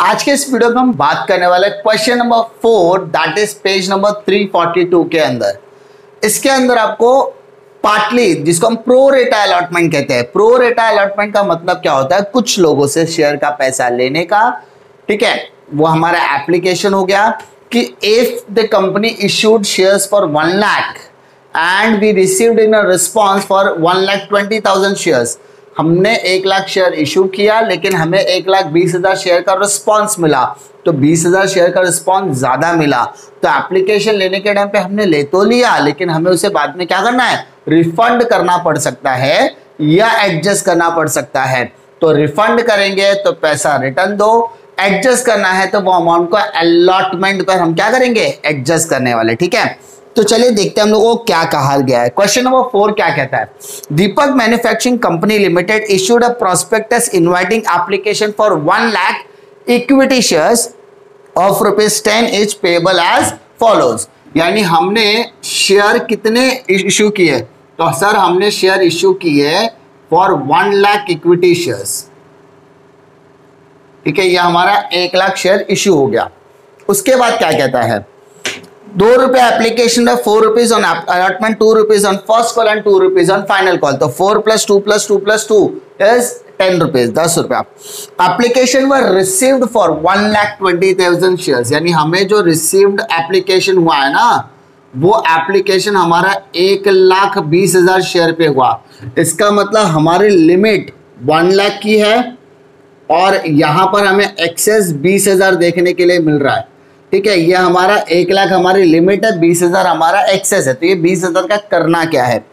आज के इस वीडियो में हम बात करने वाले question number 4 that is page number 342 के अंदर। इसके अंदर आपको पार्टली, जिसको हम प्रो रेटा अलॉटमेंट कहते हैं, प्रो रेटा अलॉटमेंट का मतलब क्या होता है, कुछ लोगों से शेयर का पैसा लेने का। ठीक है, वो हमारा एप्लीकेशन हो गया कि if the company issued shares for 1 lakh and we received in a response for 1,20,000 shares. हमने 1 लाख शेयर इशू किया लेकिन हमें 1,20,000 शेयर का रिस्पॉन्स मिला, तो 20,000 शेयर का रिस्पॉन्स ज्यादा मिला। तो एप्लीकेशन लेने के टाइम पे हमने ले तो लिया लेकिन हमें उसे बाद में क्या करना है, रिफंड करना पड़ सकता है या एडजस्ट करना पड़ सकता है। तो रिफंड करेंगे तो पैसा रिटर्न दो, एडजस्ट करना है तो वो अमाउंट को अलॉटमेंट पर हम क्या करेंगे, एडजस्ट करने वाले। ठीक है, तो चलिए देखते हैं हम लोगों को क्या कहा गया है। क्वेश्चन नंबर 4 क्या कहता है, Deepak manufacturing company limited issued a prospectus inviting application for 1 lakh equity shares of ₹10 each payable as follows. यानी हमने शेयर कितने इशू किए, तो सर हमने शेयर इशू किए फॉर 1 लाख इक्विटी शेयर्स। ठीक है, ये हमारा 1 लाख शेयर इशू हो गया। उसके बाद क्या कहता है, ₹2 एप्लीकेशन है, ₹4 on allotment, ₹2 on first call and ₹2 on final call. तो 4 + 2 + 2 + 2 is ₹10, ₹10। Application were received for 1,20,000 shares. यानी हमें जो रिसीव्ड एप्लीकेशन हुआ है ना, वो एप्लीकेशन हमारा 1,20,000 शेयर पे हुआ। इसका मतलब हमारी लिमिट 1 लाख की है और यहां पर हमें एक्सेस 20,000 देखने के लिए मिल रहा है। ठीक है, ये हमारा 1 लाख हमारी लिमिट है, 20,000 हमारा एक्सेस है। तो ये 20,000 का करना क्या है,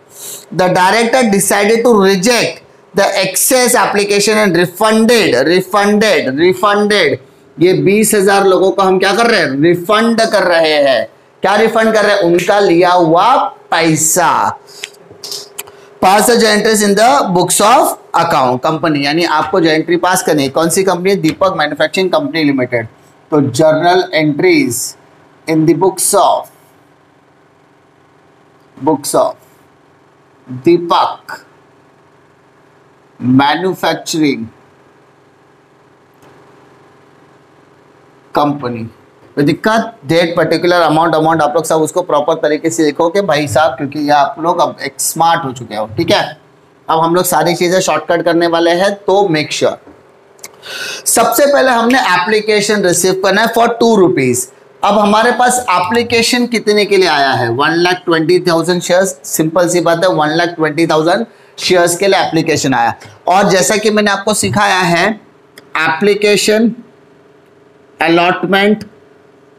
the director decided to reject the excess application and refunded ये 20,000 लोगों को हम क्या कर रहे हैं, रिफंड कर रहे हैं। क्या रिफंड कर रहे हैं, उनका लिया हुआ पैसा। Pass the entries in the books of account company, यानी आपको जो एंट्री पास करनी है, कौन सी कंपनी है, दीपक मैन्युफैक्चरिंग कंपनी लिमिटेड। तो journal entries in the books of Deepak manufacturing company में दिक्कत, डेट, पर्टिकुलर अमाउंट आप लोग सब उसको प्रॉपर तरीके से लिखो कि भाई साहब, क्योंकि ये आप लोग अब एक स्मार्ट हो चुके हो। ठीक है, अब हम लोग सारी चीजें शॉर्टकट करने वाले हैं, तो मेक श्योर। सबसे पहले हमने एप्लीकेशन रिसीव करना है फॉर ₹2। अब हमारे पास एप्लीकेशन कितने के लिए आया है, 1,20,000 शेयर्स। सिंपल सी बात है, 1,20,000 शेयर्स के लिए एप्लीकेशन आया। और जैसा कि मैंने आपको सिखाया है, application, allotment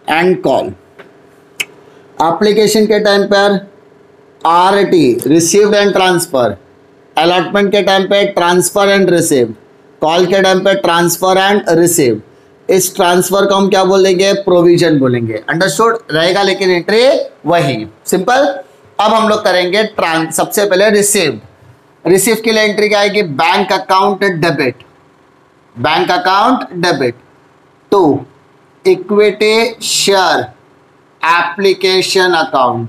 and call. Application के टाइम पर RT received and transfer, allotment के टाइम पे ट्रांसफर एंड रिसीव्ड, कॉल के टाइम पे ट्रांसफर एंड रिसीव्ड। इस ट्रांसफर को हम क्या बोलेंगे, प्रोविजन बोलेंगे। अंडरस्टूड रहेगा, लेकिन एंट्री वही सिंपल। अब हम लोग करेंगे सबसे पहले रिसीव के लिए एंट्री क्या आएगी, bank account debit to equity share application account.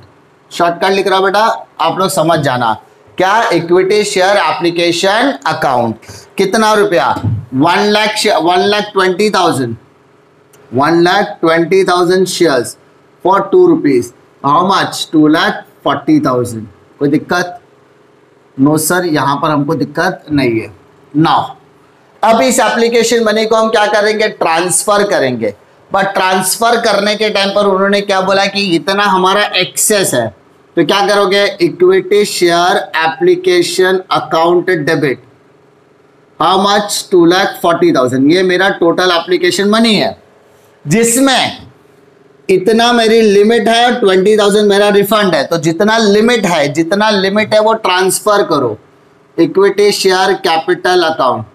Shortcut लिख रहा हूं बेटा, आप लोग समझ जाना क्या, इक्विटी शेयर एप्लीकेशन अकाउंट। कितना रुपया, 1,20,000 शेयर्स फॉर ₹2। How much, 2,40,000। कोई दिक्कत, नो सर, यहां पर हमको दिक्कत नहीं है। नाउ अब इस एप्लीकेशन मनी को हम क्या करेंगे, ट्रांसफर करेंगे। बट ट्रांसफर करने के टाइम पर उन्होंने क्या बोला कि इतना हमारा एक्सेस है, तो क्या करोगे, equity share application account debit. How much, 2,40,000। ये मेरा टोटल एप्लीकेशन मनी है, जिसमें इतना मेरी लिमिट है, 20,000 मेरा रिफंड है। तो जितना लिमिट है वो ट्रांसफर करो, equity share capital account.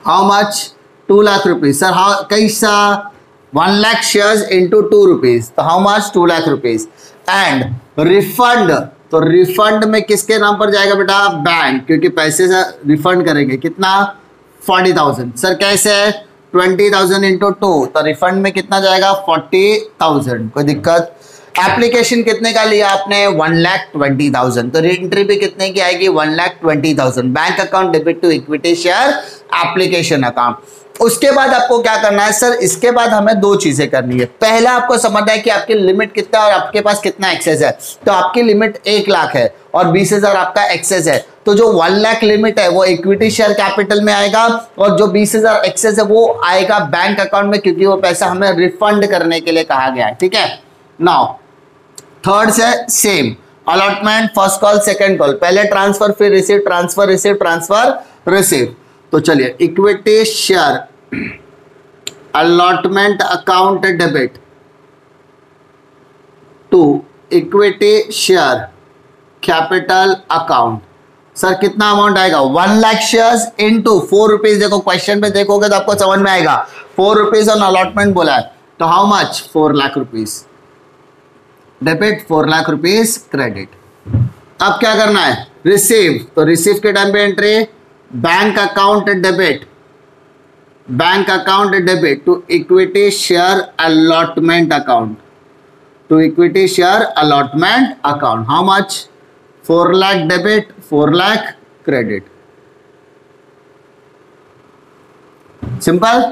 How much, ₹2,00,000। Sir how कैसा, 1 लाख शेयर्स इंटू ₹2, तो हाउ मच, ₹2,00,000। एंड रिफंड, तो रिफंड में किसके नाम पर जाएगा बेटा, बैंक, क्योंकि पैसे से रिफंड करेंगे। कितना, 40,000। सर कैसे, 20,000 इंटू 2, तो रिफंड में कितना जाएगा, 40,000। कोई दिक्कत, एप्लीकेशन कितने का लिया आपने 1,20,000, तो एंट्री भी कितने की आएगी 1,20,000। Bank account debit to equity share application account. उसके बाद आपको क्या करना है सर, इसके बाद हमें दो चीजें करनी है। पहला आपको समझना है कि आपकी लिमिट कितना है और आपके पास कितना एक्सेस है। तो आपकी लिमिट 1 लाख है और 20,000 आपका एक्सेस है, तो जो 1 लाख लिमिट है वो इक्विटी शेयर कैपिटल में आएगा और जो 20,000 एक्सेस है वो आएगा बैंक अकाउंट में, क्योंकि वो पैसा हमें रिफंड करने के लिए कहा गया है। ठीक है, नाउ थर्ड से same allotment, first call second call, पहले ट्रांसफर फिर receive, transfer receive, transfer receive. तो चलिए, equity share allotment account debit to equity share capital account. Sir कितना अमाउंट आएगा, 1 लाख शेयर्स इंटू 4 रुपीज। देखो क्वेश्चन पे देखोगे तो आपको समझ में आएगा, 4 रुपीज ऑन अलॉटमेंट बोला है, तो how much, 4 lakh rupees debit, 4 lakh rupees credit. अब क्या करना है, रिसीव, तो रिसीव के टाइम पे entry bank account debit, bank account debit to equity share allotment account, to equity share allotment account. How much, 4 lakh debit, 4 lakh credit. Simple.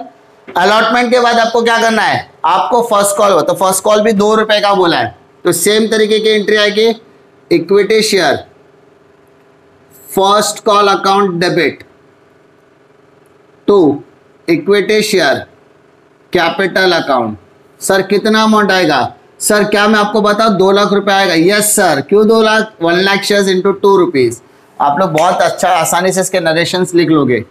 Allotment के बाद आपको क्या करना है, आपको फर्स्ट कॉल हो, तो फर्स्ट कॉल भी 2 रुपए का बोला है, तो सेम तरीके की एंट्री आएगी, equity share first call account debit to equity share capital account. Sir कितना अमाउंट आएगा, सर क्या मैं आपको बताऊं, 2 लाख रुपए आएगा। यस सर, क्यों 2 lakh, 1 lakh shares into 2 rupees. आप लोग बहुत अच्छा आसानी से इसके नरेशंस लिख लोगे।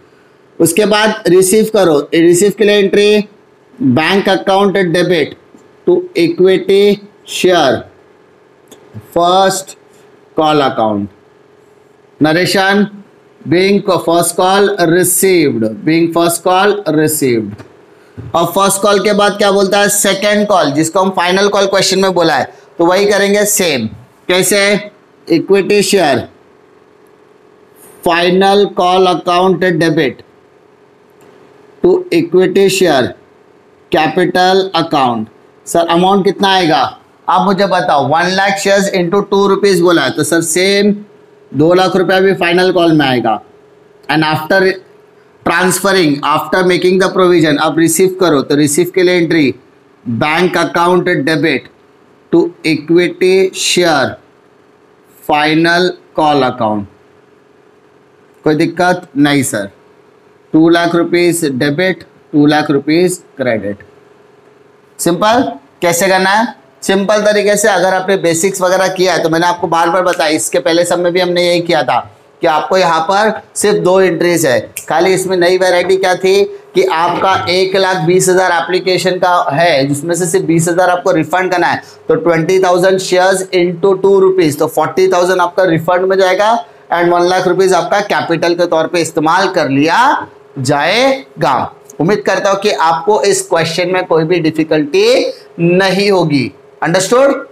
उसके बाद रिसीव करो, रिसीव के लिए entry bank account debit to equity share first call account. Narration being first call received, being first call received. और फर्स्ट कॉल के बाद क्या बोलता है, सेकेंड कॉल, जिसको हम फाइनल कॉल क्वेश्चन में बोला है, तो वही करेंगे सेम। कैसे, equity share final call account debit to equity share capital account. Sir amount कितना आएगा, आप मुझे बताओ, 1 लाख शेयर्स इंटू 2 रुपीज बोला है, तो सर सेम 2 लाख रुपया भी फाइनल कॉल में आएगा। And after transferring, after making the provision, अब रिसीव करो, तो रिसीव के लिए entry bank account debit to equity share final call account. कोई दिक्कत नहीं sir, 2 lakh rupees debit, 2 lakh rupees credit. Simple. कैसे करना है, सिंपल तरीके से, अगर आपने बेसिक्स वगैरह किया है तो मैंने आपको बार बार बताया, इसके पहले सब में भी हमने यही किया था कि आपको यहाँ पर सिर्फ 2 एंट्रीज है। खाली इसमें नई वैरायटी क्या थी कि आपका 1,20,000 एप्लीकेशन का है, जिसमें से सिर्फ 20,000 आपको रिफंड करना है, तो 20,000 शेयर्स इंटू 2 रुपीज, तो 40,000 आपका रिफंड में जाएगा एंड 1 लाख रुपीज आपका कैपिटल के तौर पे इस्तेमाल कर लिया जाएगा। उम्मीद करता हूं कि आपको इस क्वेश्चन में कोई भी डिफिकल्टी नहीं होगी। अंडरस्टूड।